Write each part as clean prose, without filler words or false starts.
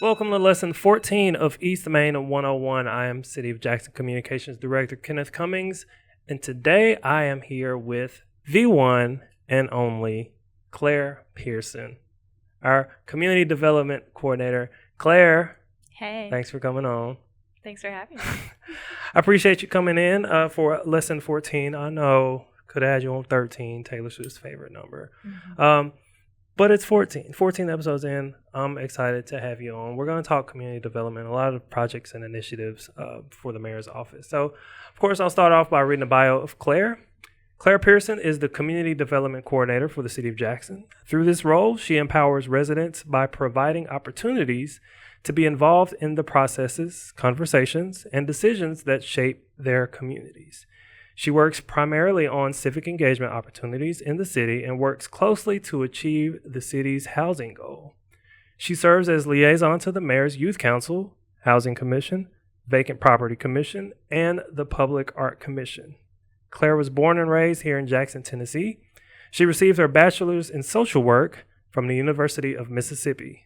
Welcome to lesson 14 of East Main 101. I am City of Jackson Communications Director Kenneth Cummings, and today I am here with the one and only Claire Pierson, our Community Development Coordinator. Claire, Hey. thanks for coming on. Thanks for having me. I appreciate you coming in for lesson 14. I know could have had you on 13, Taylor Swift's favorite number. Mm-hmm. But it's 14 episodes in. I'm excited to have you on. We're going to talk community development, a lot of projects and initiatives for the mayor's office. So, of course, I'll start off by reading the bio of Claire. Claire Pierson is the Community Development Coordinator for the City of Jackson. Through this role, she empowers residents by providing opportunities to be involved in the processes, conversations, and decisions that shape their communities. She works primarily on civic engagement opportunities in the city and works closely to achieve the city's housing goal. She serves as liaison to the Mayor's Youth Council, Housing Commission, Vacant Property Commission, and the Public Art Commission. Claire was born and raised here in Jackson, Tennessee. She received her bachelor's in social work from the University of Mississippi.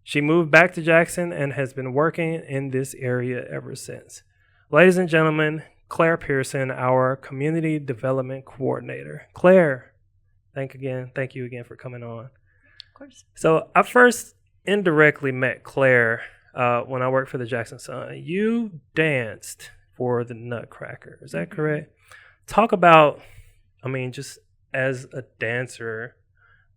She moved back to Jackson and has been working in this area ever since. Ladies and gentlemen, Claire Pierson, our Community Development Coordinator. Claire, thank you again for coming on. Of course. So I first indirectly met Claire when I worked for the Jackson Sun. You danced for the Nutcracker. Is that correct? Talk about, just as a dancer,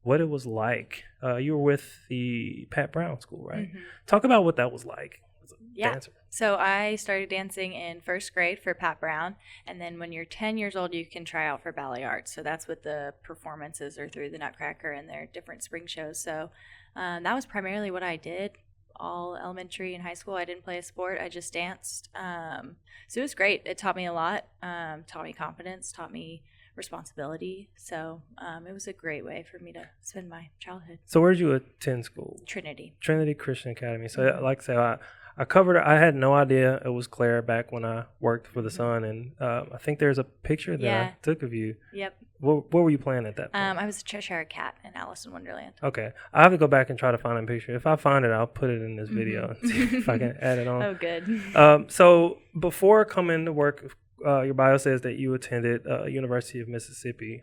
what it was like. You were with the Pat Brown School, right? Mm-hmm. Talk about what that was like as a dancer. So I started dancing in first grade for Pat Brown, and then when you're 10 years old, you can try out for ballet arts. So that's what the performances are through the Nutcracker and their different spring shows. So that was primarily what I did all elementary and high school. I didn't play a sport. I just danced. So it was great. It taught me a lot, taught me confidence, taught me responsibility. So it was a great way for me to spend my childhood. So where did you attend school? Trinity Christian Academy. So like I said, I covered it. I had no idea it was Claire back when I worked for the Sun, and I think there's a picture that I took of you. Yep. What were you playing at that point? I was a Cheshire Cat in Alice in Wonderland. Okay. I have to go back and try to find a picture. If I find it, I'll put it in this video and see if I can add it on. Oh, good. So before coming to work, your bio says that you attended University of Mississippi.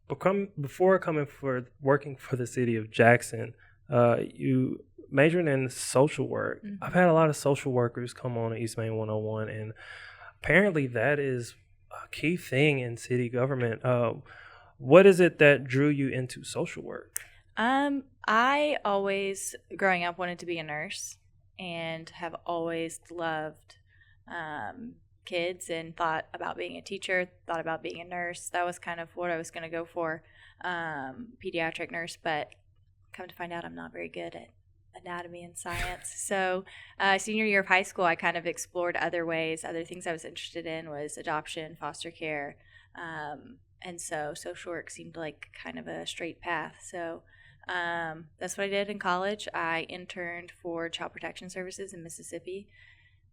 Before working for the city of Jackson, you majored in social work. Mm-hmm. I've had a lot of social workers come on to East Main 101, and apparently that is a key thing in city government. What is it that drew you into social work? I always, growing up, wanted to be a nurse and have always loved kids and thought about being a teacher, thought about being a nurse. That was kind of what I was going to go for, pediatric nurse, but come to find out I'm not very good at anatomy and science. So senior year of high school, I kind of explored other ways. Other things I was interested in was adoption, foster care. And so social work seemed like kind of a straight path. So that's what I did in college. I interned for Child Protection Services in Mississippi.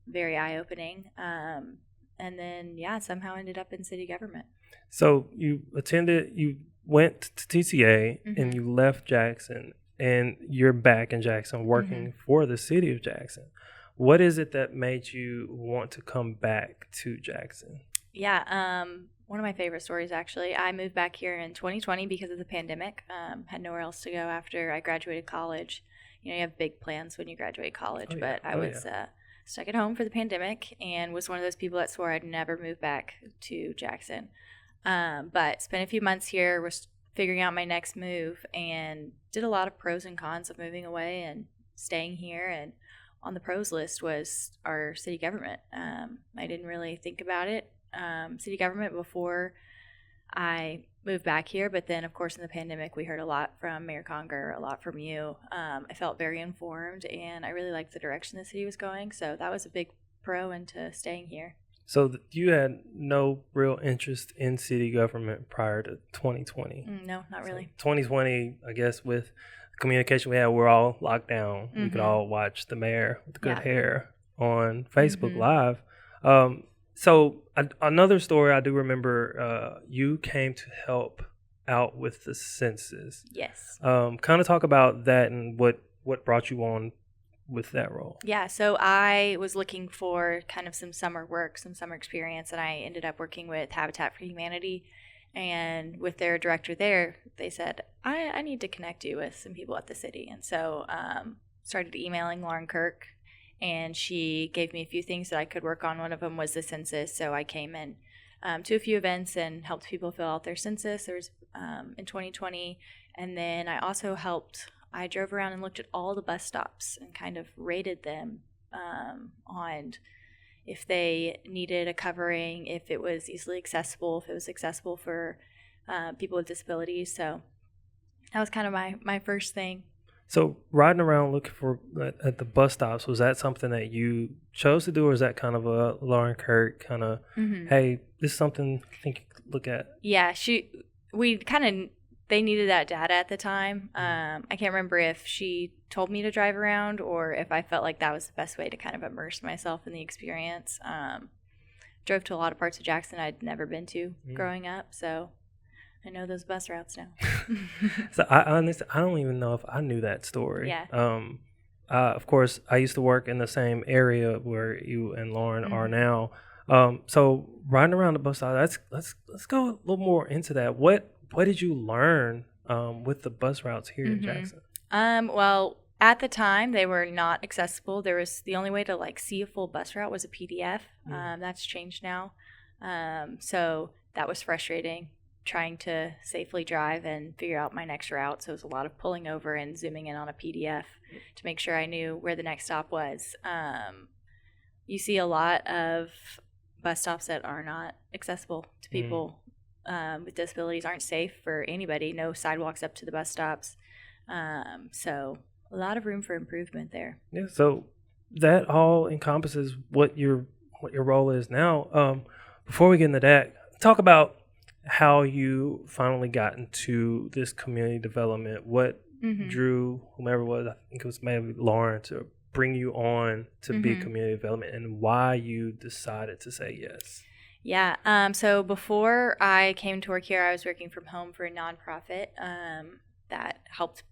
Very eye-opening. And then, somehow ended up in city government. So you went to TCA and you left Jackson, and you're back in Jackson working for the city of Jackson. What is it that made you want to come back to Jackson? Yeah, one of my favorite stories, actually. I moved back here in 2020 because of the pandemic. Had nowhere else to go after I graduated college. You have big plans when you graduate college, but I was stuck at home for the pandemic and was one of those people that swore I'd never move back to Jackson. But spent a few months here, was figuring out my next move, and did a lot of pros and cons of moving away and staying here. And on the pros list was our city government. I didn't really think about it, city government, before I moved back here. But then, of course, in the pandemic, we heard a lot from Mayor Conger, a lot from you. I felt very informed, and I really liked the direction the city was going. So that was a big pro into staying here. So you had no real interest in city government prior to 2020? No, not really. So 2020, I guess, with the communication we had, we're all locked down. We could all watch the mayor with the good hair on Facebook Live. So another story I do remember, you came to help out with the census. Yes. Kind of talk about that and what brought you on with that role? Yeah, so I was looking for kind of some summer work, some summer experience, and I ended up working with Habitat for Humanity. And with their director there, they said, I need to connect you with some people at the city. And so started emailing Lauren Kirk, and she gave me a few things that I could work on. One of them was the census. So I came in to a few events and helped people fill out their census. There was in 2020. And then I also I drove around and looked at all the bus stops and kind of rated them on if they needed a covering, if it was easily accessible, if it was accessible for people with disabilities. So that was kind of my first thing. So riding around looking for at the bus stops, was that something that you chose to do, or is that kind of a Lauren Kirk kind of, hey, this is something I think you could look at? Yeah, they needed that data at the time. I can't remember if she told me to drive around or if I felt like that was the best way to kind of immerse myself in the experience. Drove to a lot of parts of Jackson I'd never been to growing up, so I know those bus routes now. So I honestly, I don't even know if I knew that story. Yeah. Of course, I used to work in the same area where you and Lauren are now. So riding around the bus stop, let's go a little more into that. What did you learn with the bus routes here in Jackson? Well, at the time, they were not accessible. The only way to see a full bus route was a PDF. That's changed now. So that was frustrating, trying to safely drive and figure out my next route. So it was a lot of pulling over and zooming in on a PDF to make sure I knew where the next stop was. You see a lot of bus stops that are not accessible to people with disabilities, aren't safe for anybody, no sidewalks up to the bus stops. So a lot of room for improvement there. Yeah, so that all encompasses what your role is now. Before we get into that, talk about how you finally got into this community development. What drew whomever it was, I think it was maybe Lauren, to bring you on to be community development, and why you decided to say yes. Yeah. So before I came to work here, I was working from home for a nonprofit that helped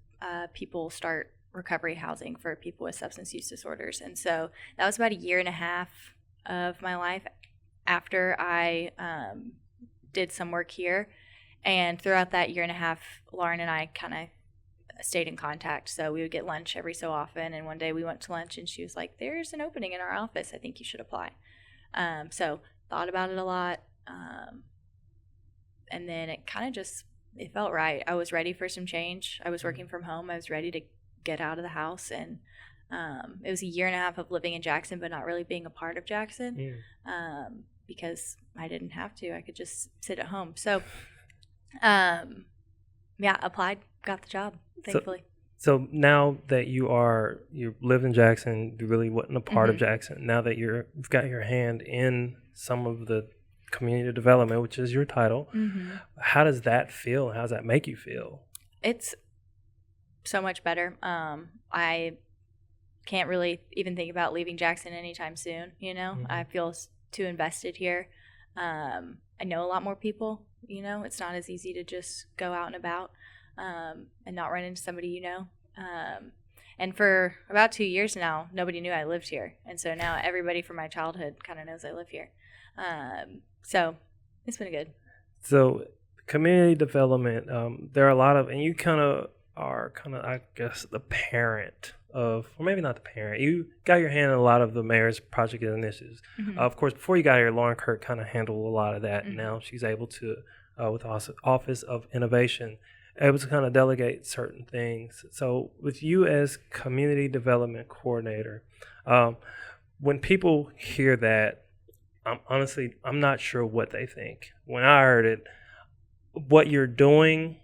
people start recovery housing for people with substance use disorders. And so that was about 1.5 years of my life after I did some work here. And throughout that 1.5 years, Lauren and I kind of stayed in contact. So we would get lunch every so often. And one day we went to lunch and she was like, there's an opening in our office. I think you should apply. So thought about it a lot. And then it kind of it felt right. I was ready for some change. I was working from home. I was ready to get out of the house. And it was 1.5 years of living in Jackson, but not really being a part of Jackson because I didn't have to. I could just sit at home. So, applied, got the job, thankfully. So now that you live in Jackson, you really wasn't a part of Jackson. Now that you've got your hand in some of the community development, which is your title, how does that feel? How does that make you feel? It's so much better. I can't really even think about leaving Jackson anytime soon. I feel too invested here. I know a lot more people. It's not as easy to just go out and about and not run into somebody and for about 2 years now, nobody knew I lived here. And so now everybody from my childhood kind of knows I live here. So it's been good. So community development, there are a lot of, and you are I guess, the parent of, or maybe not the parent, you got your hand in a lot of the mayor's project initiatives. Of course, before you got here, Lauren Kirk kind of handled a lot of that. And now she's able to, with the Office of Innovation, able to kind of delegate certain things. So with you as community development coordinator, when people hear that, I'm not sure what they think. When I heard it, what you're doing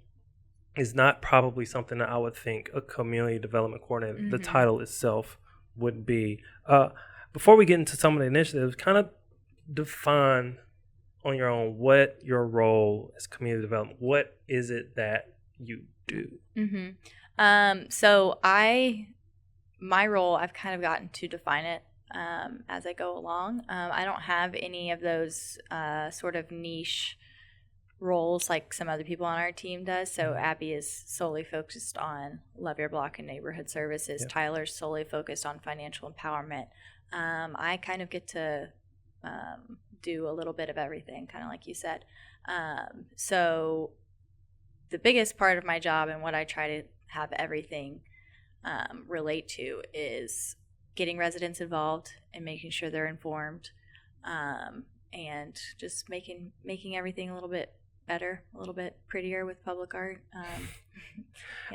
is not probably something that I would think a community development coordinator, the title itself, would be. Before we get into some of the initiatives, kind of define on your own what your role as community development, what is it that you do? So my role, I've kind of gotten to define it as I go along. I don't have any of those sort of niche roles like some other people on our team does. So Abby is solely focused on Love Your Block and neighborhood services. Yep. Tyler's solely focused on financial empowerment. I kind of get to do a little bit of everything, kind of like you said. So the biggest part of my job and what I try to have everything relate to is getting residents involved and making sure they're informed, and just making everything a little bit better, a little bit prettier with public art.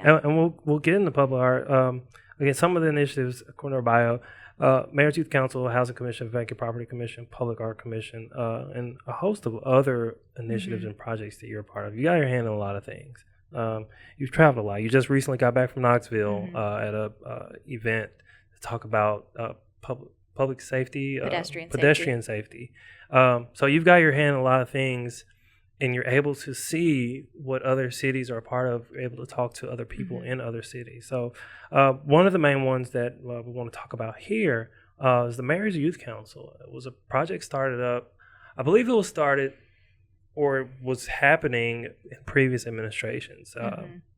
And we'll get into public art. Again, some of the initiatives according to our bio: Mayor's Youth Council, Housing Commission, Vacant Property Commission, Public Art Commission, and a host of other initiatives and projects that you're a part of. You got your hand in a lot of things. You've traveled a lot. You just recently got back from Knoxville at a event to talk about public safety, pedestrian safety. So you've got your hand in a lot of things, and you're able to see what other cities are a part of. You're able to talk to other people in other cities. So one of the main ones that we want to talk about here is the Mayor's Youth Council. It was a project started up, I believe it was started or was happening in previous administrations.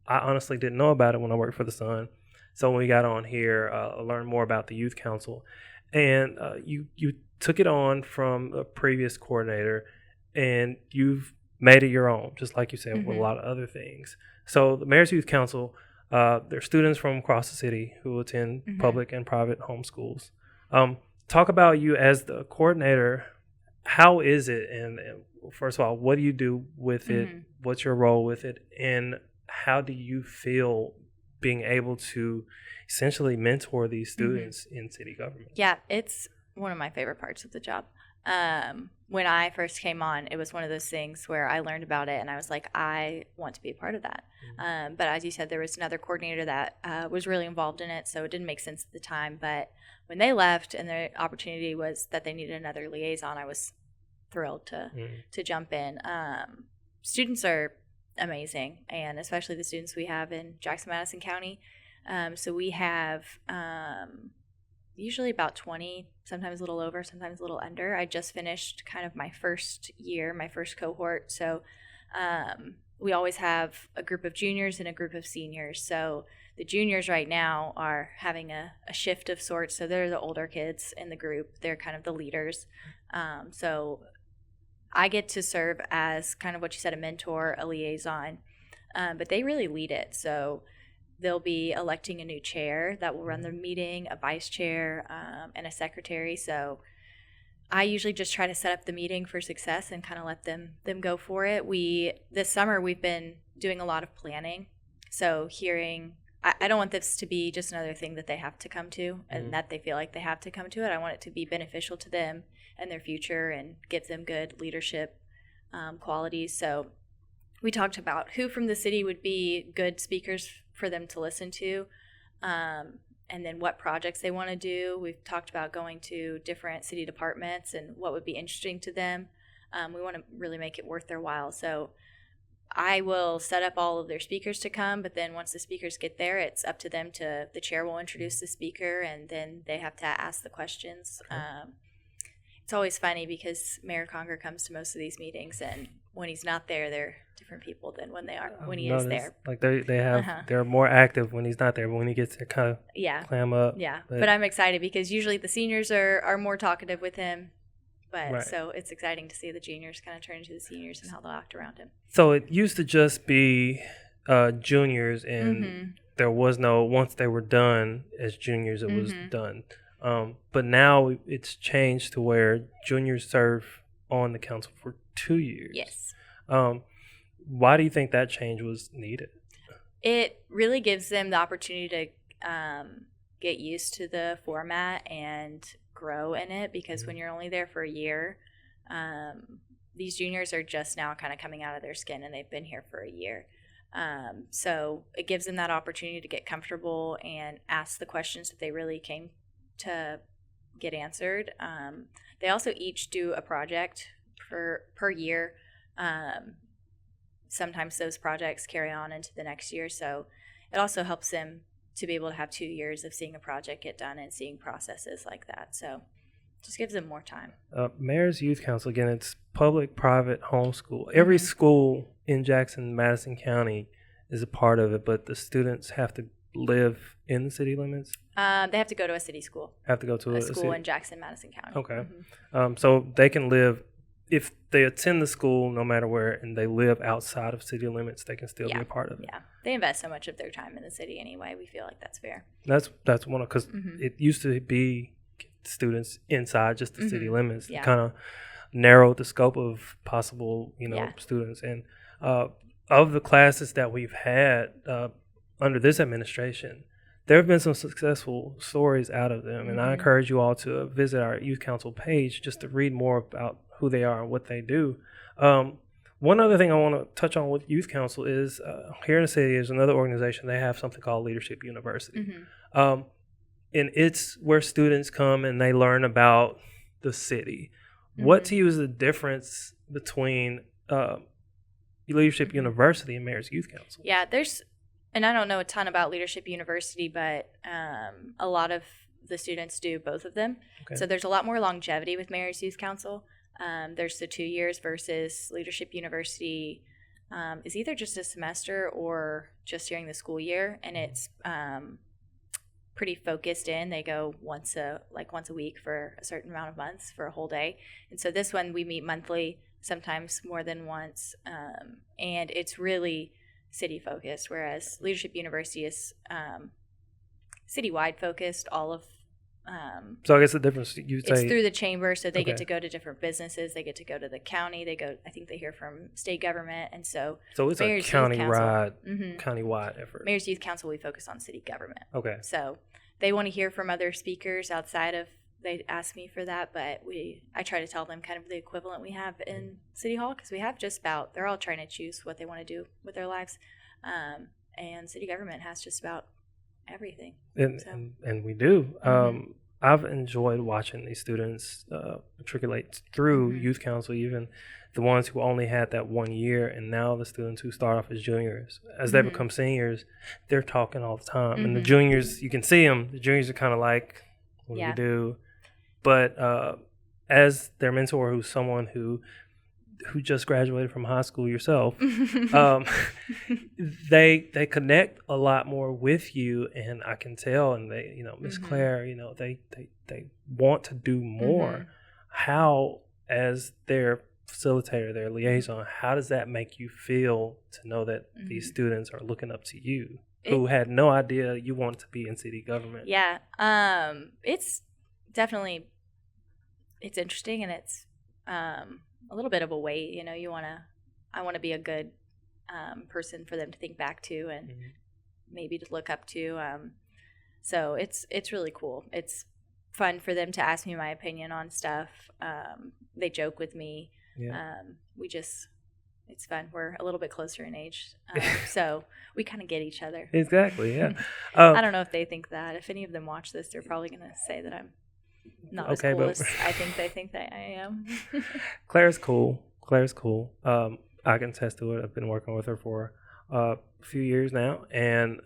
I honestly didn't know about it when I worked for the Sun. So when we got on here, I learned more about the Youth Council. And you took it on from a previous coordinator, and you've made it your own, just like you said, with a lot of other things. So the Mayor's Youth Council, they're students from across the city who attend public and private homeschools. Talk about you as the coordinator. How is it? And first of all, what do you do with it? What's your role with it? And how do you feel being able to essentially mentor these students in city government? Yeah, it's one of my favorite parts of the job. When I first came on, it was one of those things where I learned about it and I was like, I want to be a part of that. But as you said, there was another coordinator that was really involved in it, so it didn't make sense at the time. But when they left and the opportunity was that they needed another liaison, I was thrilled to jump in. Students are amazing, and especially the students we have in Jackson-Madison County. So we have usually about 20, sometimes a little over, sometimes a little under. I just finished kind of my first year, my first cohort. So we always have a group of juniors and a group of seniors. So the juniors right now are having a shift of sorts. So they're the older kids in the group. They're kind of the leaders. So I get to serve as kind of what you said, a mentor, a liaison, but they really lead it. So they'll be electing a new chair that will run the meeting, a vice chair, and a secretary. So I usually just try to set up the meeting for success and kind of let them go for it. This summer we've been doing a lot of planning. So I don't want this to be just another thing that they have to come to and that they feel like they have to come to it. I want it to be beneficial to them and their future and give them good leadership qualities. So we talked about who from the city would be good speakers for them to listen to, and then what projects they want to do. We've talked about going to different city departments and what would be interesting to them. We want to really make it worth their while. So I will set up all of their speakers to come, but then once the speakers get there, it's up to them the chair will introduce the speaker, and then they have to ask the questions. It's always funny because Mayor Conger comes to most of these meetings, and when he's not there, they're different people than when he is there. Like they're more active when he's not there, but when he gets there, kind of clam up. Yeah, but I'm excited because usually the seniors are more talkative with him. But so it's exciting to see the juniors kind of turn into the seniors and how they'll act around him. So it used to just be juniors, and there was no, once they were done as juniors, it was done. But now it's changed to where juniors serve on the council for 2 years. Yes. Why do you think that change was needed? It really gives them the opportunity to get used to the format and grow in it, because when you're only there for a year, these juniors are just now kind of coming out of their skin, and they've been here for a year. So it gives them that opportunity to get comfortable and ask the questions that they really came to get answered. They also each do a project per year. Sometimes those projects carry on into the next year, so it also helps them to be able to have 2 years of seeing a project get done and seeing processes like that. So Just gives them more time. Mayor's Youth Council, again, it's public, private, homeschool. Every school in Jackson, Madison County is a part of it, but the students have to live in the city limits? They have to go to a city school. Have to go to a school in Jackson, Madison County. Okay. So they can live, if they attend the school no matter where and they live outside of city limits, they can still be a part of it. Yeah. They invest so much of their time in the city anyway. We feel like that's fair. That's one of, because it used to be students inside just the city limits. Yeah. Kind of narrowed the scope of possible, students. And of the classes that we've had under this administration, there have been some successful stories out of them. And I encourage you all to visit our Youth Council page just to read more about who they are and what they do. One other thing I want to touch on with Youth Council is here in the city is another organization. They have something called Leadership University. And it's where students come and they learn about the city. What to you is the difference between Leadership University and Mayor's Youth Council? Yeah, and I don't know a ton about Leadership University, but a lot of the students do both of them. Okay. So there's a lot more longevity with Mayor's Youth Council. There's the 2 years versus Leadership University is either just a semester or just during the school year, and it's pretty focused in. They go once a week for a certain amount of months for a whole day. And so this one we meet monthly, sometimes more than once, and it's really city focused, whereas Leadership University is citywide focused. All of so I guess the difference you'd say it's through the chamber, so they get to go to different businesses. They get to go to the county. I think they hear from state government, and so it's Mayor's a countywide effort. Mayor's Youth Council, we focus on city government. Okay. So they want to hear from other speakers outside of. They ask me for that, but I try to tell them kind of the equivalent we have in City Hall, because we have they're all trying to choose what they want to do with their lives, and city government has just about everything. And we do. I've enjoyed watching these students matriculate through Youth Council, even the ones who only had that 1 year, and now the students who start off as juniors. As they become seniors, they're talking all the time. And the juniors, you can see them, the juniors are kind of like, what do you do? But as their mentor, who's someone who just graduated from high school yourself, they connect a lot more with you, and I can tell. And they, Miss Claire, they want to do more. How, as their facilitator, their liaison, how does that make you feel to know that these students are looking up to you, who had no idea you wanted to be in city government? Yeah, it's definitely it's interesting, and it's a little bit of a weight. I want to be a good person for them to think back to and maybe to look up to. So it's really cool. It's fun for them to ask me my opinion on stuff. They joke with me. Yeah. It's fun. We're a little bit closer in age, so we kind of get each other. Exactly, yeah. I don't know if they think that. If any of them watch this, they're probably going to say that I'm not as cool as I think that I am. Claire's cool. I can attest to it. I've been working with her for a few years now, and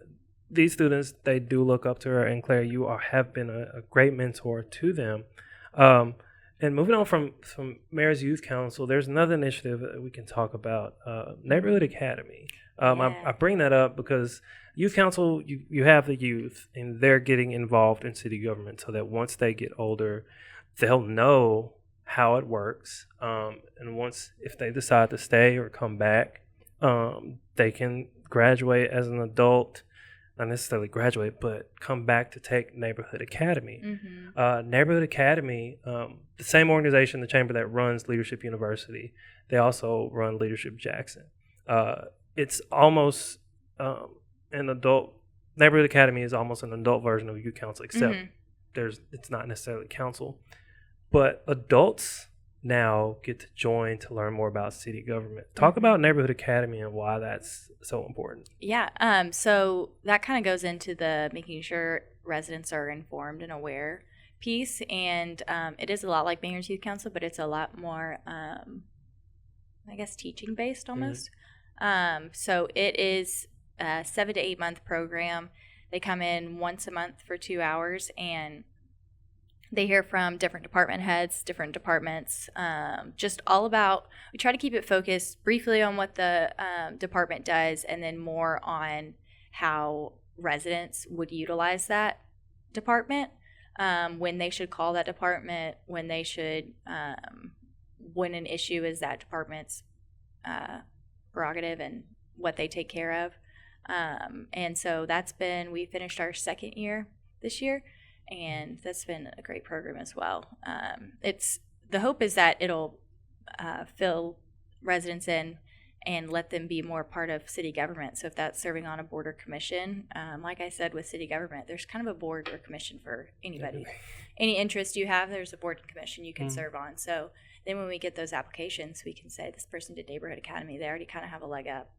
these students, they do look up to her. And Claire, you have been a great mentor to them. And moving on from Mayor's Youth Council, there's another initiative that we can talk about, Neighborhood Academy. I bring that up because Youth Council, you have the youth, and they're getting involved in city government so that once they get older, they'll know how it works. And once, if they decide to stay or come back, they can graduate as an adult. Not necessarily graduate, but come back to take Neighborhood Academy. Neighborhood Academy, the same organization, the chamber that runs Leadership University, they also run Leadership Jackson. It's almost an adult. Neighborhood Academy is almost an adult version of Youth Council, except it's not necessarily council. But adults now get to join to learn more about city government. Talk about Neighborhood Academy and why that's so important. Yeah, so that kind of goes into the making sure residents are informed and aware piece, and it is a lot like Mayor's Youth Council, but it's a lot more, I guess, teaching based almost. So it is a 7 to 8 month program. They come in once a month for 2 hours, and They hear from different department heads, different departments, just all about, we try to keep it focused briefly on what the department does, and then more on how residents would utilize that department, when they should call that department, when they should, when an issue is that department's prerogative and what they take care of. And so we finished our second year this year, and that's been a great program as well. The hope is that it'll fill residents in and let them be more part of city government. So if that's serving on a board or commission, like I said, with city government, there's kind of a board or commission for anybody. Any interest you have, there's a board and commission you can serve on. So then when we get those applications, we can say this person did Neighborhood Academy. They already kind of have a leg up.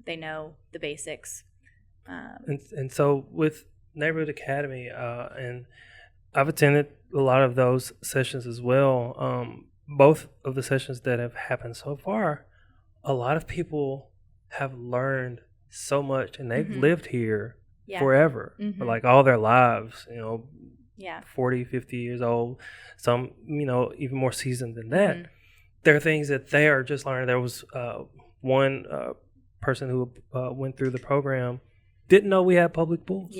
They know the basics. And so with Neighborhood Academy, and I've attended a lot of those sessions as well. Both of the sessions that have happened so far, a lot of people have learned so much, and they've lived here forever, for like all their lives, 40, 50 years old, some, even more seasoned than that. There are things that they are just learning. There was one person who went through the program, didn't know we had public pools.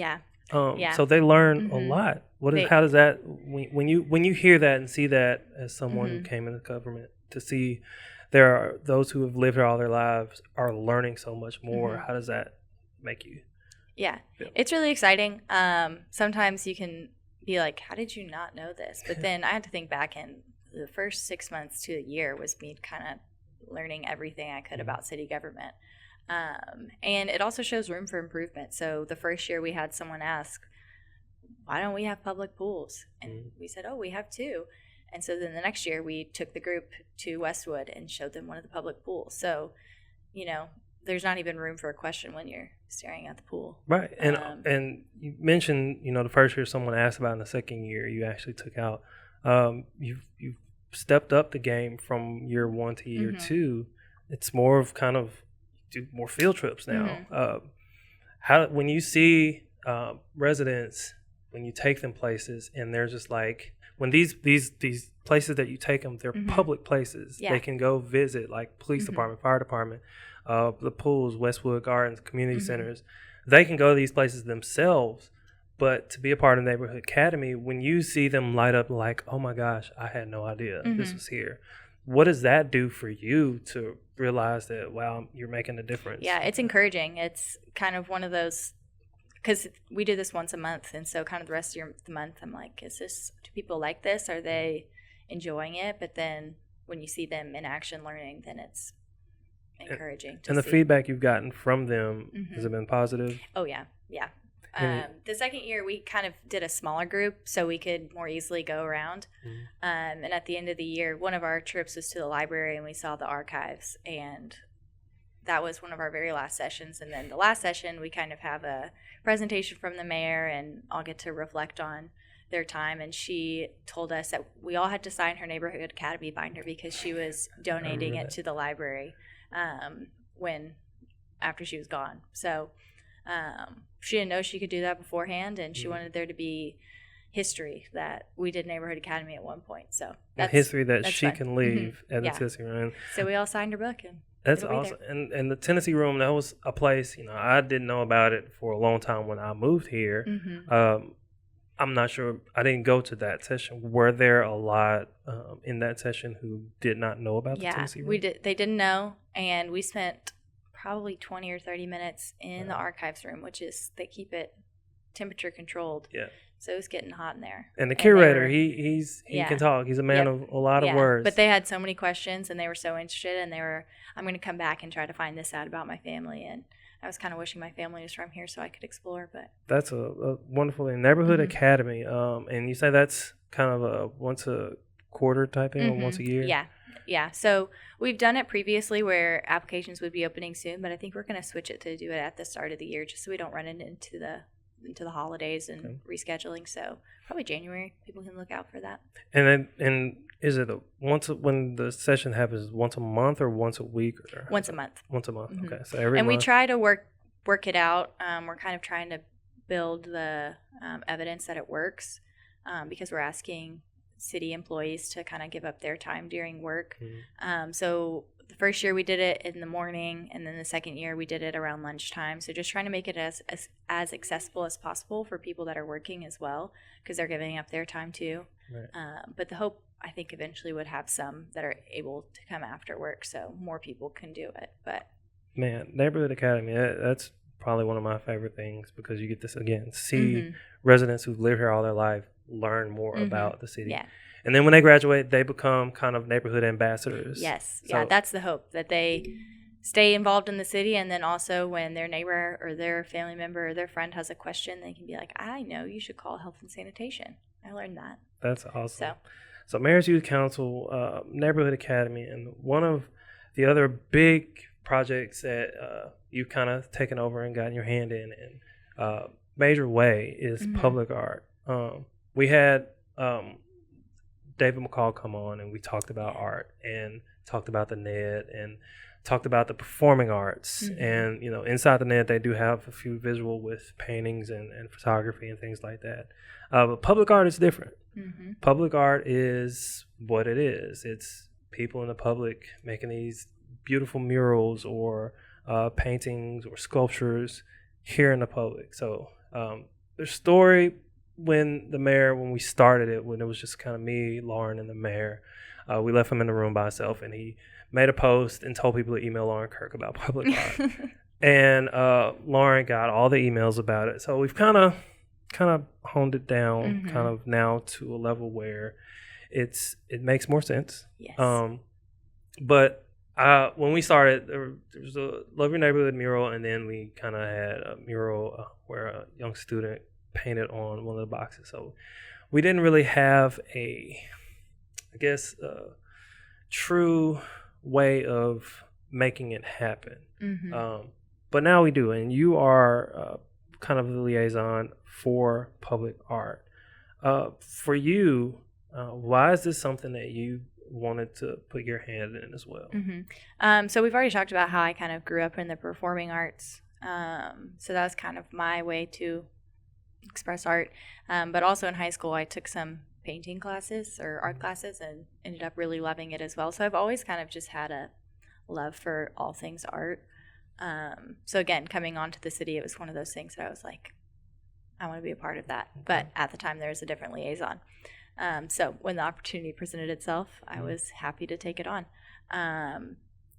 So they learn a lot. How does that, when you hear that and see that as someone who came into government, to see there are those who have lived here all their lives are learning so much more, how does that make you? Yeah, it's really exciting. Sometimes you can be like, how did you not know this? But then I had to think back, and the first 6 months to a year was me kind of learning everything I could about city government. And it also shows room for improvement. So the first year we had someone ask, why don't we have public pools? And we said, we have two. And so then the next year we took the group to Westwood and showed them one of the public pools. So, there's not even room for a question when you're staring at the pool. Right. And you mentioned, the first year someone asked about, in the second year you actually took out. You've stepped up the game from year one to year two. It's more of kind of do more field trips now. When you see residents, when you take them places, and they're just like, when these places that you take them, they're public places. They can go visit, like police department, fire department, the pools, Westwood Gardens, community centers. They can go to these places themselves. But to be a part of Neighborhood Academy, when you see them light up like, oh my gosh, I had no idea this was here. What does that do for you to realize that, wow, you're making a difference? Yeah, it's encouraging. It's kind of one of those, because we do this once a month, and so kind of the rest of the month, I'm like, do people like this? Are they enjoying it? But then when you see them in action learning, then it's encouraging. And the feedback you've gotten from them, has it been positive? Oh, yeah. The second year, we kind of did a smaller group so we could more easily go around. And at the end of the year, one of our trips was to the library, and we saw the archives. And that was one of our very last sessions. And then the last session, we kind of have a presentation from the mayor, and I'll get to reflect on their time. And she told us that we all had to sign her Neighborhood Academy binder because she was donating it to the library after she was gone. So she didn't know she could do that beforehand, and she wanted there to be history that we did Neighborhood Academy at one point. So that's history that she fun. Can leave at the Tennessee Room. So we all signed her book, and that's awesome. And the Tennessee Room, that was a place, I didn't know about it for a long time when I moved here. I'm not sure. I didn't go to that session. Were there a lot in that session who did not know about the Tennessee Room? They didn't know, and we spent probably 20 or 30 minutes in the archives room, which is, they keep it temperature controlled. Yeah. So it was getting hot in there. And the curator, he can talk. He's a man of a lot of words. But they had so many questions, and they were so interested, and I'm going to come back and try to find this out about my family. And I was kind of wishing my family was from here so I could explore. But that's a wonderful thing. Neighborhood Academy. And you say that's kind of a once a quarter type thing, or once a year? Yeah. So we've done it previously where applications would be opening soon, but I think we're going to switch it to do it at the start of the year just so we don't run into the holidays and rescheduling. So probably January, people can look out for that. And is it when the session happens, once a month or once a week? Or once a month. Once a month. Okay. So every month. We try to work it out. We're kind of trying to build the evidence that it works. because we're asking city employees to kind of give up their time during work. Mm-hmm. So the first year we did it in the morning, and then the second year we did it around lunchtime. So just trying to make it as accessible as possible for people that are working as well, because they're giving up their time too. Right. But the hope, I think, eventually would have some that are able to come after work, so more people can do it. But man, Neighborhood Academy, that's probably one of my favorite things, because you get this, again, see residents who've lived here all their life learn more about the city. Yeah. And then when they graduate, they become kind of neighborhood ambassadors. Yes. So, yeah, that's the hope, that they stay involved in the city, and then also when their neighbor or their family member or their friend has a question, they can be like, I know you should call Health and Sanitation. I learned that. That's awesome. So Mayor's Youth Council, Neighborhood Academy, and one of the other big projects that you've kind of taken over and gotten your hand in a major way is public art. We had David McCall come on, and we talked about art and talked about the NED and talked about the performing arts. And, you know, inside the NED, they do have a few visual with paintings and photography and things like that. But public art is different. Public art is what it is. It's people in the public making these beautiful murals or paintings or sculptures here in the public. So the story when we started it, when it was just kind of me, Lauren, and the mayor, we left him in the room by himself, and he made a post and told people to email Lauren Kirk about public art. And Lauren got all the emails about it. So we've kind of honed it down kind of now to a level where it makes more sense. Yes. But when we started, there was a Love Your Neighborhood mural, and then we kind of had a mural where a young student painted on one of the boxes. So we didn't really have a true way of making it happen. But now we do, and you are kind of the liaison for public art. For you, why is this something that you wanted to put your hand in as well? So we've already talked about how I kind of grew up in the performing arts. So that was kind of my way to express art. But also in high school, I took some painting classes or art classes and ended up really loving it as well. So I've always kind of just had a love for all things art. So again, coming onto the city, it was one of those things that I was like, I want to be a part of that. But at the time, there was a different liaison. So when the opportunity presented itself, I was happy to take it on.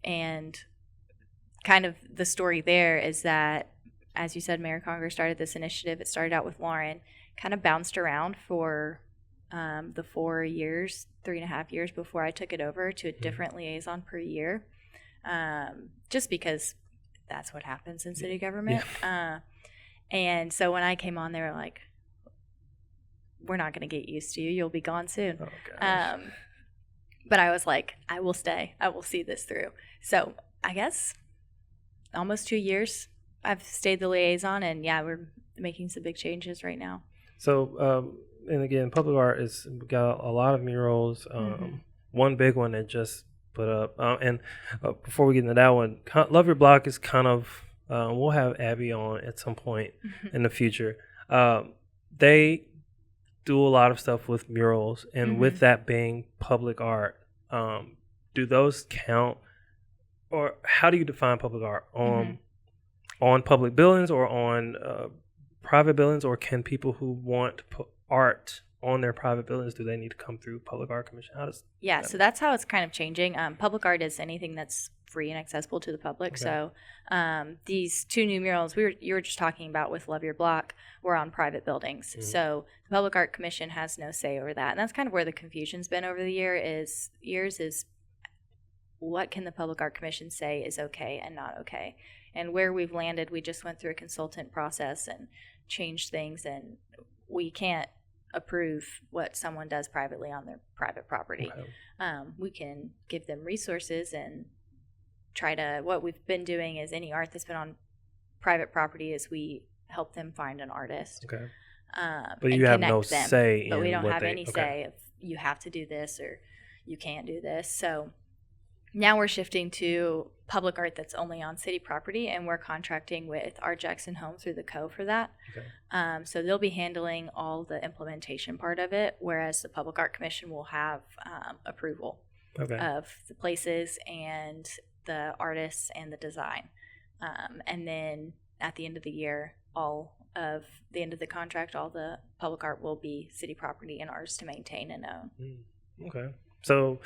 And kind of the story there is that, as you said, Mayor Conger started this initiative. It started out with Lauren, kind of bounced around for the 3.5 years before I took it over to a different liaison per year, just because that's what happens in city government. And so when I came on, they were like, we're not going to get used to you. You'll be gone soon. Oh, gosh. But I was like, I will stay. I will see this through. So I guess almost 2 years I've stayed the liaison, and we're making some big changes right now. So, and again, public art is got a lot of murals. One big one that just put up. And before we get into that one, Love Your Block is kind of, we'll have Abby on at some point in the future. They do a lot of stuff with murals, and with that being public art, do those count, or how do you define public art? On public buildings or on private buildings, or can people who want art on their private buildings, do they need to come through Public Art Commission? So that's how it's kind of changing. Public art is anything that's free and accessible to the public. Okay. So these two new murals you were just talking about with Love Your Block were on private buildings. So the Public Art Commission has no say over that. And that's kind of where the confusion's been over the years is what can the Public Art Commission say is okay and not okay. And where we've landed, we just went through a consultant process and changed things, and we can't approve what someone does privately on their private property. Okay. We can give them resources and what we've been doing is any art that's been on private property is we help them find an artist. Okay. But you have no say But we don't have any say if you have to do this or you can't do this. So Now we're shifting to public art that's only on city property, and we're contracting with Art Jackson Home through the Co for that. Okay. So they'll be handling all the implementation part of it, whereas the Public Art Commission will have approval of the places and the artists and the design. And then at the end of the year, all of the end of the contract, all the public art will be city property and ours to maintain and own. Okay. So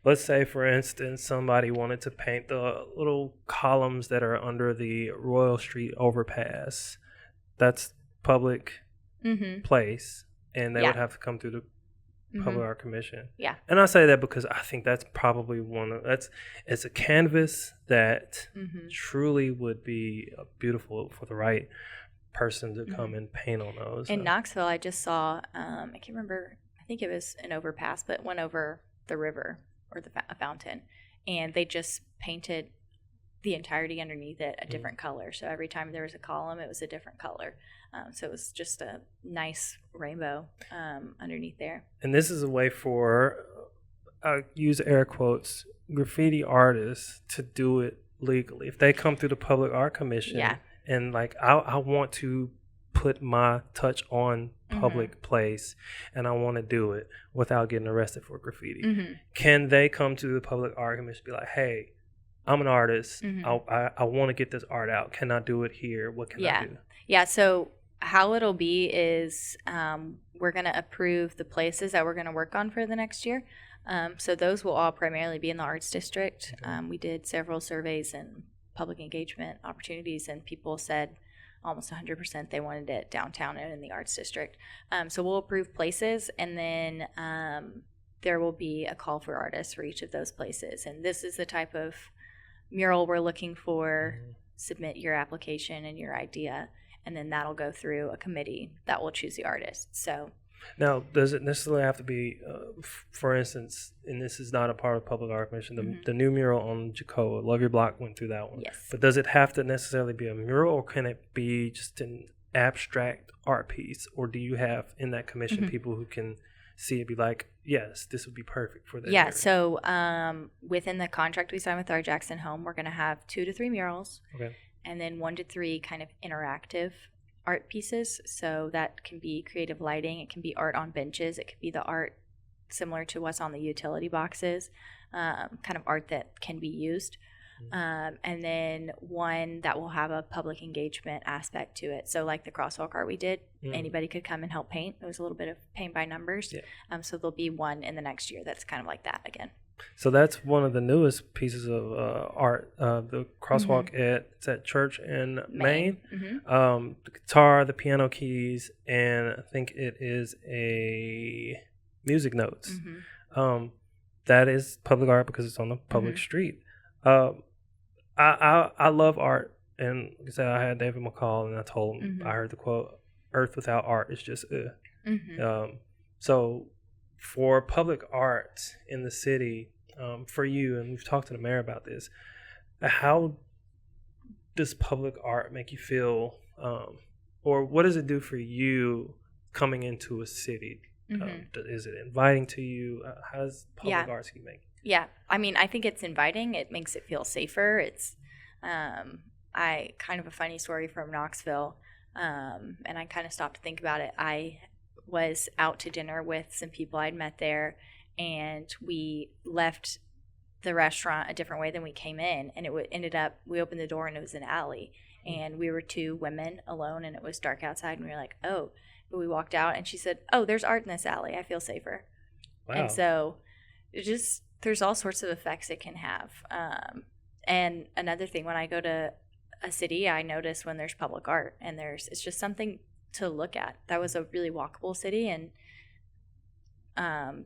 let's say, for instance, somebody wanted to paint the little columns that are under the Royal Street overpass. That's public place, and they would have to come through the Public Art Commission. Yeah. And I say that because I think that's probably it's a canvas that truly would be beautiful for the right person to come and paint on those. In Knoxville, I just saw, I can't remember, I think it was an overpass, but went over the river or a fountain, and they just painted the entirety underneath it a different color. So every time there was a column, it was a different color. So it was just a nice rainbow underneath there. And this is a way for, use air quotes, graffiti artists to do it legally. If they come through the Public Art Commission and like, I want to put my touch on public place and I want to do it without getting arrested for graffiti. Can they come to the Public Art Commission and be like, hey, I'm an artist. I want to get this art out. Can I do it here? What can I do? Yeah, so how it'll be is we're going to approve the places that we're going to work on for the next year. So those will all primarily be in the Arts District. We did several surveys and public engagement opportunities, and people said almost 100% they wanted it downtown and in the Arts District. So we'll approve places, and then there will be a call for artists for each of those places. And this is the type of mural we're looking for. Submit your application and your idea, and then that'll go through a committee that will choose the artist. So now, does it necessarily have to be, for instance, and this is not a part of Public Art Commission, the new mural on Jacoa, Love Your Block went through that one. Yes. But does it have to necessarily be a mural, or can it be just an abstract art piece? Or do you have in that commission people who can see it, be like, yes, this would be perfect for that area? So within the contract we signed with Art Jackson Home, we're going to have 2 to 3 murals. And then 1 to 3 kind of interactive art pieces. So that can be creative lighting, it can be art on benches, it could be the art similar to what's on the utility boxes, kind of art that can be used. And then 1 that will have a public engagement aspect to it. So like the crosswalk art we did, anybody could come and help paint. It was a little bit of paint by numbers. So there'll be 1 in the next year that's kind of like that again. So that's one of the newest pieces of art, the crosswalk it's at Church in Maine. The guitar, the piano keys, and I think it is a music notes. That is public art because it's on the public street. I love art, and like I said, I had David McCall, and I told him, I heard the quote, "Earth without art is just So for public art in the city, for you, and we've talked to the mayor about this, how does public art make you feel, or what does it do for you coming into a city? Is it inviting to you? How does public art make you? Yeah, I mean, I think it's inviting. It makes it feel safer. It's I kind of a funny story from Knoxville, and I kind of stopped to think about it. I was out to dinner with some people I'd met there, and we left the restaurant a different way than we came in, and it ended up, we opened the door and it was an alley, and we were 2 women alone, and it was dark outside, and we were like, oh. But we walked out, and she said, oh, there's art in this alley. I feel safer. Wow. And so it just, there's all sorts of effects it can have. And another thing, when I go to a city, I notice when there's public art, and it's just something to look at. That was a really walkable city, and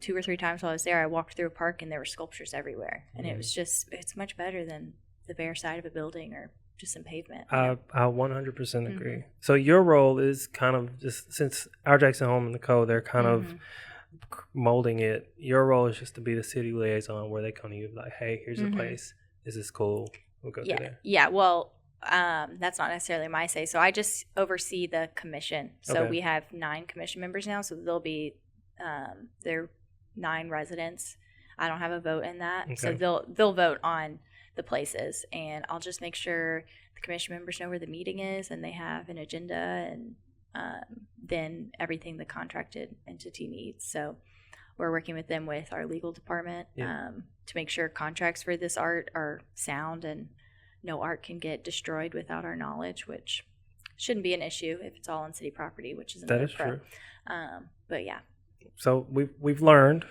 2 or 3 times while I was there, I walked through a park and there were sculptures everywhere, and it was just, it's much better than the bare side of a building or just some pavement. I 100% agree. So your role is kind of, just since Art Jackson Home and the Co, they're kind of molding it. Your role is just to be the city liaison, where they come to you like, hey, here's a place. This is cool. We'll go through there. Yeah. Well, that's not necessarily my say. So I just oversee the commission. So we have 9 commission members now. So there'll be there are 9 residents. I don't have a vote in that. Okay. So they'll vote on the places, and I'll just make sure the commission members know where the meeting is and they have an agenda, and then everything the contracted entity needs. So we're working with them with our legal department to make sure contracts for this art are sound and no art can get destroyed without our knowledge, which shouldn't be an issue if it's all on city property, which is another true. But yeah. So we've learned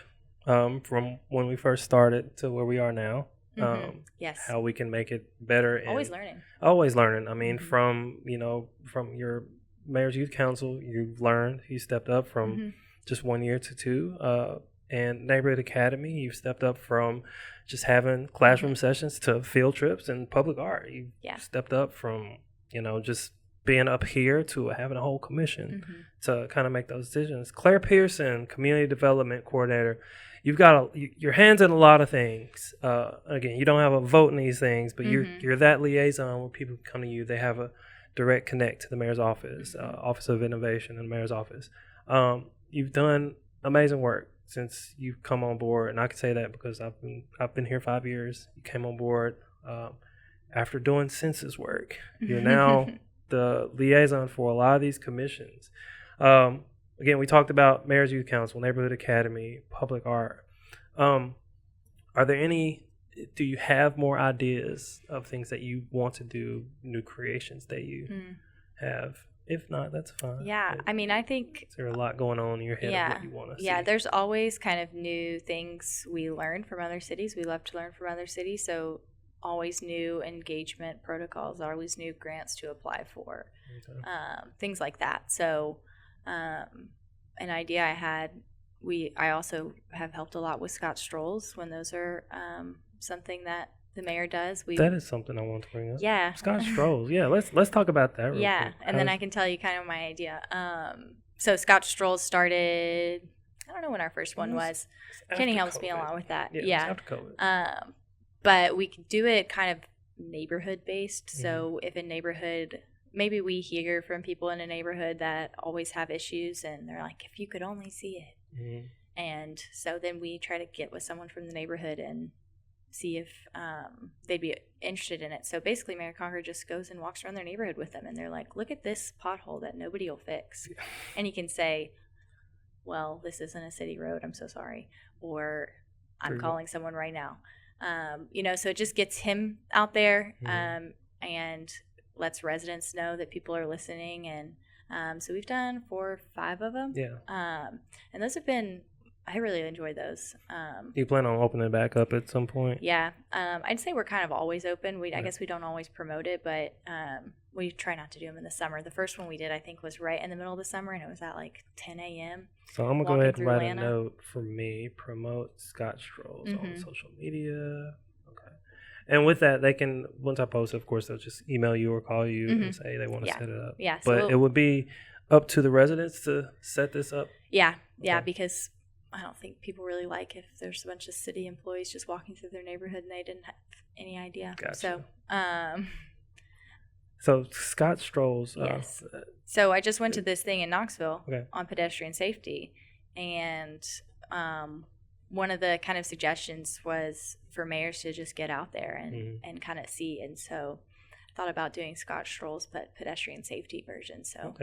from when we first started to where we are now. Yes. How we can make it better. And always learning. Always learning. I mean, from your mayor's youth council, you've learned. You stepped up from just 1 year to 2. And neighborhood academy, you've stepped up from just having classroom sessions to field trips and public art. You stepped up from just being up here to having a whole commission to kind of make those decisions. Claire Pierson, community development coordinator. You've got your hands in a lot of things. Again, you don't have a vote in these things, but you're that liaison where people come to you. They have a direct connect to the mayor's office, Office of Innovation in the mayor's office. You've done amazing work since you've come on board, and I can say that because I've been here 5 years. You came on board after doing census work. You're now the liaison for a lot of these commissions. Again, we talked about Mayor's Youth Council, Neighborhood Academy, Public Art. Do you have more ideas of things that you want to do, new creations that you have? If not, that's fine. Yeah, I mean, I think... Is there a lot going on in your head of what you want to see? Yeah, there's always kind of new things we learn from other cities. We love to learn from other cities, so always new engagement protocols, always new grants to apply for, things like that. So an idea I had, I also have helped a lot with Scott Strolls when those are something that the mayor does. That is something I want to bring up. Yeah. Scott Strolls. Yeah, let's talk about that real quick. And then I can tell you kind of my idea. So Scott Strolls started, I don't know when our first one was. Kenny helps me along with that. Yeah. After COVID. But we could do it kind of neighborhood based. So if a neighborhood, maybe we hear from people in a neighborhood that always have issues and they're like, if you could only see it. And so then we try to get with someone from the neighborhood and see if they'd be interested in it. So basically Mayor Conger just goes and walks around their neighborhood with them, and they're like, look at this pothole that nobody will fix. And he can say, well, this isn't a city road, I'm so sorry, or I'm calling someone right now. So it just gets him out there and lets residents know that people are listening. And so we've done 4 or 5 of them. And those have been, I really enjoy those. Do you plan on opening it back up at some point? Yeah. I'd say we're kind of always open. I guess we don't always promote it, but we try not to do them in the summer. The first one we did, I think, was right in the middle of the summer, and it was at like 10 a.m. So I'm going to go ahead and write a note for me, promote Scott Strolls on social media. Okay. And with that, they can, once I post it, of course, they'll just email you or call you and say they want to set it up. Yeah. But it would be up to the residents to set this up? Yeah. Yeah, because I don't think people really like if there's a bunch of city employees just walking through their neighborhood and they didn't have any idea. Gotcha. So Scott Strolls. Yes. So I just went to this thing in Knoxville on pedestrian safety, and one of the kind of suggestions was for mayors to just get out there and kind of see. And so I thought about doing Scott Strolls, but pedestrian safety version. So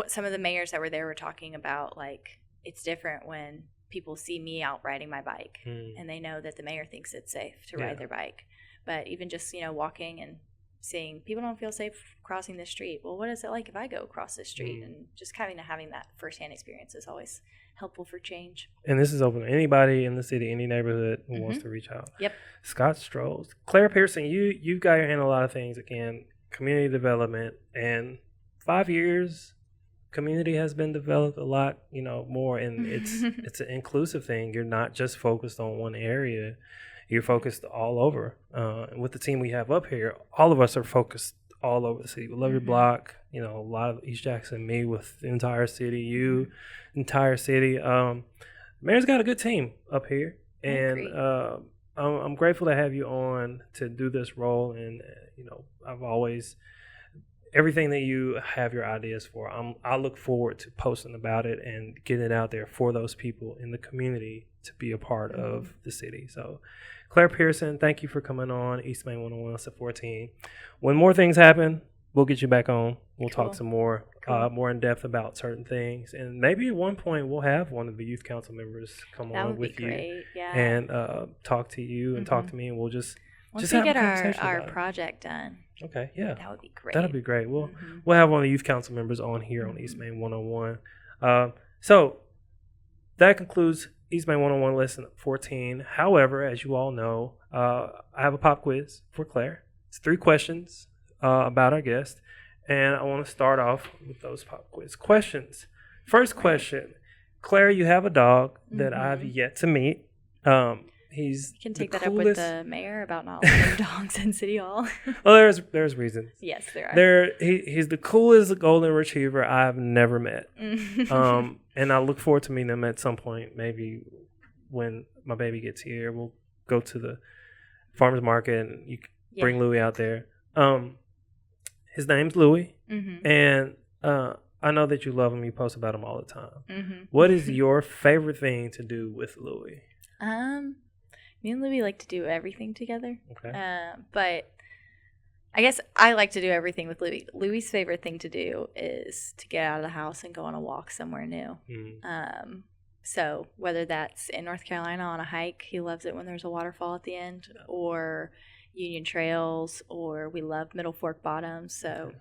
some of the mayors that were there were talking about, like, it's different when people see me out riding my bike and they know that the mayor thinks it's safe to ride their bike. But even just, walking and seeing people don't feel safe crossing the street. Well, what is it like if I go across the street? And just kind of having that firsthand experience is always helpful for change. And this is open to anybody in the city, any neighborhood who wants to reach out. Yep. Scott Strolls. Claire Pierson, you've got your hand on a lot of things. Again, community development, and 5 years, community has been developed a lot, more, and it's an inclusive thing. You're not just focused on one area. You're focused all over. And with the team we have up here, all of us are focused all over the city. We love your block, a lot of East Jackson, me with the entire city, entire city. Mayor's got a good team up here, and I'm grateful to have you on to do this role. And, I've always everything that you have your ideas for, I look forward to posting about it and getting it out there for those people in the community to be a part of the city. So Claire Pierson, thank you for coming on East Main 101 at 14. When more things happen, we'll get you back on. We'll talk some more, more in depth about certain things. And maybe at one point we'll have one of the youth council members come on with you and talk to you and talk to me. And we'll just Once we get our project done. Okay, yeah. That would be great. That'll be great. We'll have one of the youth council members on here on East Main 101. So that concludes East Main 101 lesson 14. However, as you all know, I have a pop quiz for Claire. It's 3 questions about our guest, and I want to start off with those pop quiz questions. First question, Claire, you have a dog that I've yet to meet. He's you can take that up with the mayor about not letting dogs in City Hall. Well, there's reasons. Yes, there are. He's the coolest golden retriever I've never met. And I look forward to meeting him at some point. Maybe when my baby gets here, we'll go to the farmer's market and you bring Louie out there. His name's Louie, and I know that you love him. You post about him all the time. What is your favorite thing to do with Louie? Me and Louie like to do everything together. Okay. But I guess I like to do everything with Louie. Louie's favorite thing to do is to get out of the house and go on a walk somewhere new. So whether that's in North Carolina on a hike, he loves it when there's a waterfall at the end, or Union Trails, or we love Middle Fork Bottoms. So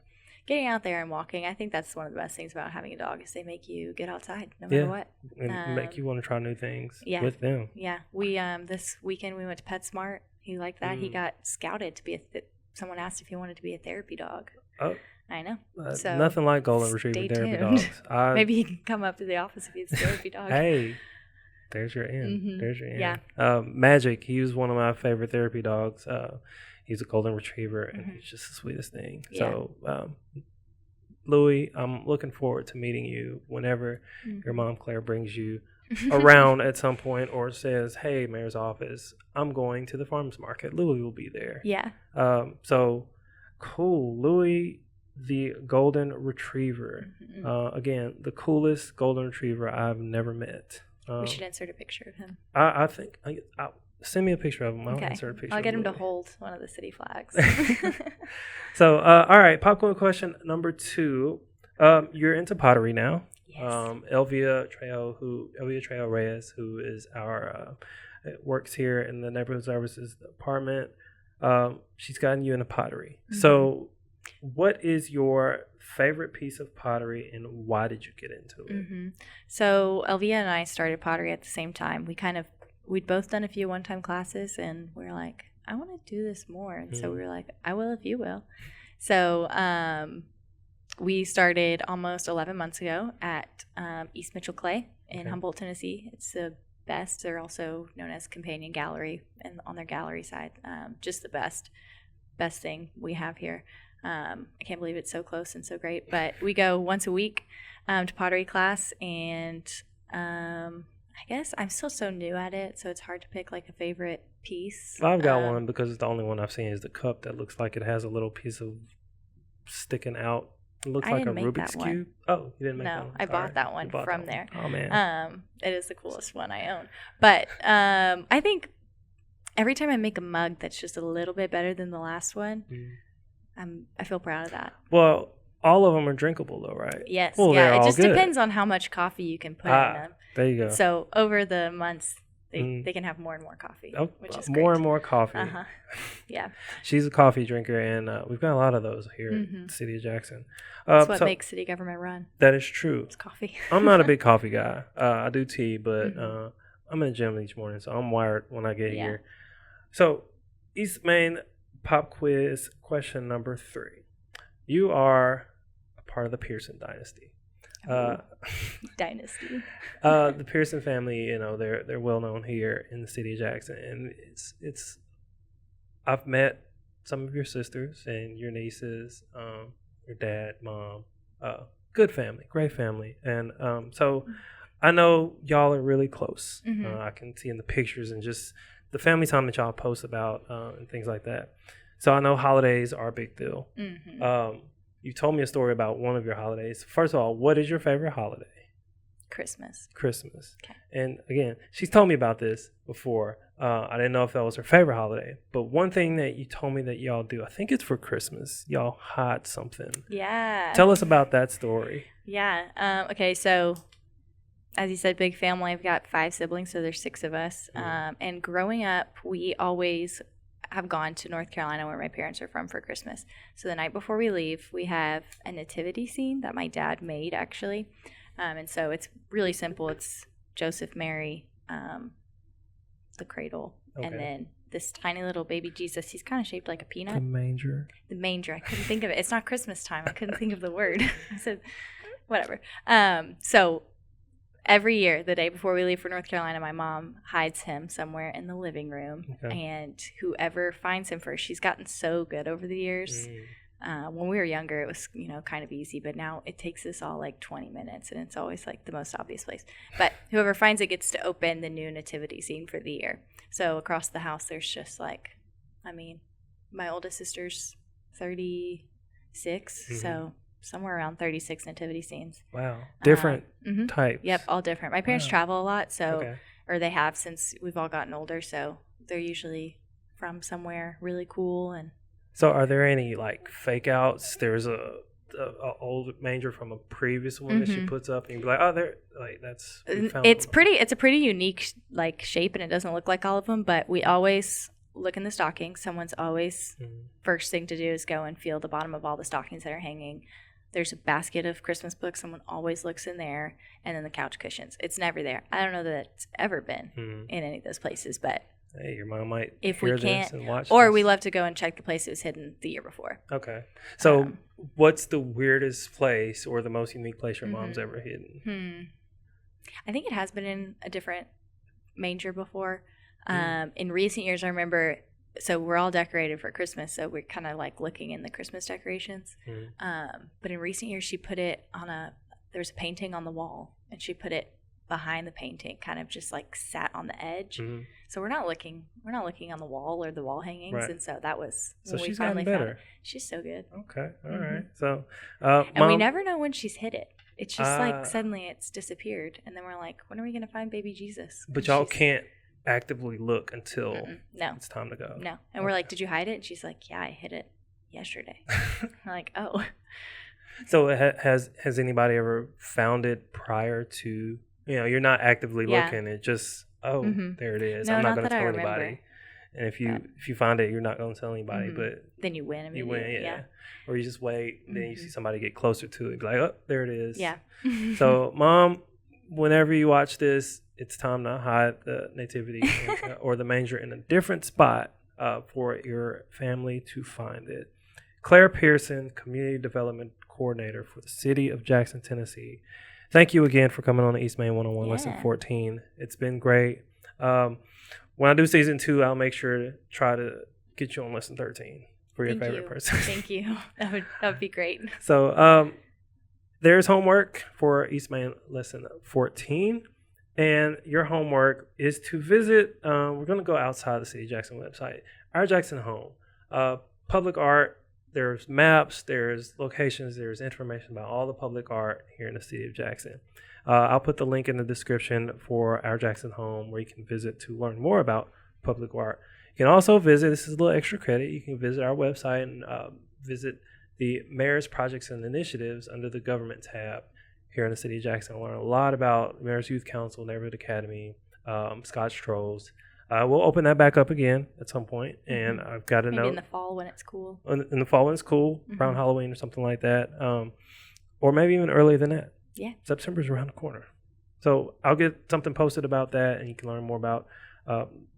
getting out there and walking, I think that's one of the best things about having a dog is they make you get outside no matter what. And make you want to try new things with them. Yeah. We this weekend we went to PetSmart. He liked that. He got scouted to be someone asked if he wanted to be a therapy dog. Oh. I know. So nothing like golden retriever therapy dogs. Maybe he can come up to the office if he's a therapy dog. Hey, there's your in. There's your in. Yeah. Magic, he was one of my favorite therapy dogs. He's a golden retriever, and he's just the sweetest thing. Yeah. So, Louie, I'm looking forward to meeting you whenever your mom, Claire, brings you around at some point or says, hey, mayor's office, I'm going to the farmer's market. Louie will be there. Yeah. So, cool. Louie, the golden retriever. Again, the coolest golden retriever I've never met. We should insert a picture of him. I think send me a picture of him. I'll insert a picture. I'll get him to hold one of the city flags. So, all right, popcorn question number 2. You're into pottery now. Yes. Elvia Trejo Reyes, who is our works here in the neighborhood services department. She's gotten you into pottery. So, what is your favorite piece of pottery, and why did you get into it? So, Elvia and I started pottery at the same time. We'd both done a few one-time classes, and we were like, I want to do this more. And so we were like, I will if you will. So we started almost 11 months ago at East Mitchell Clay in Humboldt, Tennessee. It's the best. They're also known as Companion Gallery, and on their gallery side, just the best thing we have here. I can't believe it's so close and so great. But we go once a week to pottery class, and I guess I'm still so new at it, so it's hard to pick like a favorite piece. I've got one because it's the only one I've seen is the cup that looks like it has a little piece of sticking out. It looks like a Rubik's Cube. Oh, you didn't make that one? No, I bought that one from there. Oh, man. It is the coolest one I own. But I think every time I make a mug that's just a little bit better than the last one, I feel proud of that. Well, all of them are drinkable though, right? Yes. Well, yeah. It just depends on how much coffee you can put in them. There you go. So over the months, they can have more and more coffee, which is more great. and more coffee. Yeah. She's a coffee drinker, and we've got a lot of those here in the city of Jackson. That's what makes city government run. That is true. It's coffee. I'm not a big coffee guy. I do tea, but I'm in the gym each morning, so I'm wired when I get here. So, East Main pop quiz question number 3. You are a part of the Pierson dynasty. Dynasty. The Pierson family, they're well known here in the city of Jackson, and it's. I've met some of your sisters and your nieces, your dad, mom. Good family, great family, and so I know y'all are really close. I can see in the pictures and just the family time that y'all post about and things like that. So I know holidays are a big deal. you told me a story about one of your holidays. First of all, what is your favorite holiday? Christmas. Okay. And again, she's told me about this before. I didn't know if that was her favorite holiday. But one thing that you told me that y'all do, I think it's for Christmas, y'all hide something. Yeah. Tell us about that story. Yeah. Okay, so as you said, big family. I've got 5 siblings, so there's 6 of us. And growing up, we always have gone to North Carolina, where my parents are from, for Christmas. So the night before we leave, we have a nativity scene that my dad made, actually. And so it's really simple. It's Joseph, Mary, the cradle, and then this tiny little baby Jesus. He's kind of shaped like a peanut. The manger. I couldn't think of it. It's not Christmas time. I couldn't think of the word. I said, whatever. So every year, the day before we leave for North Carolina, my mom hides him somewhere in the living room. And whoever finds him first, she's gotten so good over the years. When we were younger, it was, kind of easy, but now it takes us all like 20 minutes, and it's always like the most obvious place. But whoever finds it gets to open the new nativity scene for the year. So across the house, there's just my oldest sister's 36, so somewhere around 36 nativity scenes. Wow. Different types. Yep, all different. My parents travel a lot, or they have since we've all gotten older, so they're usually from somewhere really cool. And so are there any like fake outs? There's a old manger from a previous one that she puts up, and you'd be like, oh, there, like that's. It's a pretty unique like shape, and it doesn't look like all of them. But we always look in the stocking. Someone's always first thing to do is go and feel the bottom of all the stockings that are hanging. There's a basket of Christmas books. Someone always looks in there, and then the couch cushions. It's never there. I don't know that it's ever been in any of those places, but. Hey, your mom might if hear we can't, this and watch or this. we love to go and check the place it was hidden the year before. Okay. So what's the weirdest place or the most unique place your mom's ever hidden? I think it has been in a different manger before. In recent years, I remember, so we're all decorated for Christmas, so we're kind of like looking in the Christmas decorations. But in recent years, she put it on there's a painting on the wall, and she put it behind the painting, kind of just like sat on the edge. So we're not looking on the wall or the wall hangings, and so that was so when she's we finally gotten better. found it. She's so good. Okay, all right. So and Mom, we never know when she's hid it. It's just like suddenly it's disappeared, and then we're like, when are we gonna find baby Jesus? But y'all can't actively look until it's time to go. No, and we're like, did you hide it? And she's like, yeah, I hid it yesterday. We're like, oh. So has anybody ever found it prior to? You're not actively looking. It just there it is. No, I'm not going to tell remember. anybody. And if you find it, you're not going to tell anybody. But then you win. You win, yeah. Or you just wait, and then you see somebody get closer to it, be like, oh, there it is. Yeah. So, Mom, whenever you watch this, it's time to hide the nativity or the manger in a different spot for your family to find it. Claire Pierson, Community Development Coordinator for the City of Jackson, Tennessee. Thank you again for coming on the East Main 101 Lesson 14. It's been great. When I do season 2, I'll make sure to try to get you on Lesson 13 for your favorite person. Thank you. That would be great. So there's homework for East Main Lesson 14. And your homework is to visit, we're going to go outside the City of Jackson website, Our Jackson Home. Public art. There's maps, there's locations, there's information about all the public art here in the City of Jackson. I'll put the link in the description for Our Jackson Home where you can visit to learn more about public art. You can also visit, this is a little extra credit, you can visit our website and visit the Mayor's Projects and Initiatives under the Government tab here in the City of Jackson. Learn a lot about Mayor's Youth Council, Neighborhood Academy, Scotch Trolls. We'll open that back up again at some point, and I've got a note. Maybe in the fall when it's cool. In the fall when it's cool, around Halloween or something like that, or maybe even earlier than that. Yeah. September's around the corner. So I'll get something posted about that, and you can learn more about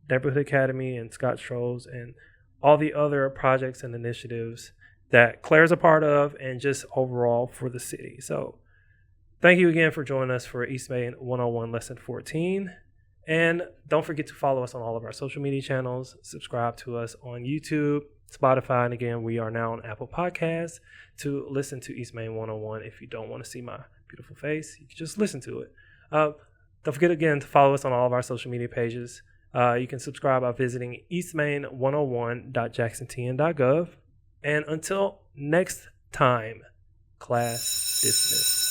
Neighborhood Academy and Scotch Trolls and all the other projects and initiatives that Claire's a part of and just overall for the city. So thank you again for joining us for East Main 101 Lesson 14. And don't forget to follow us on all of our social media channels. Subscribe to us on YouTube, Spotify, and again, we are now on Apple Podcasts to listen to East Main 101. If you don't want to see my beautiful face, you can just listen to it. Don't forget again to follow us on all of our social media pages. You can subscribe by visiting eastmain101.jacksontn.gov. And until next time, Class dismissed.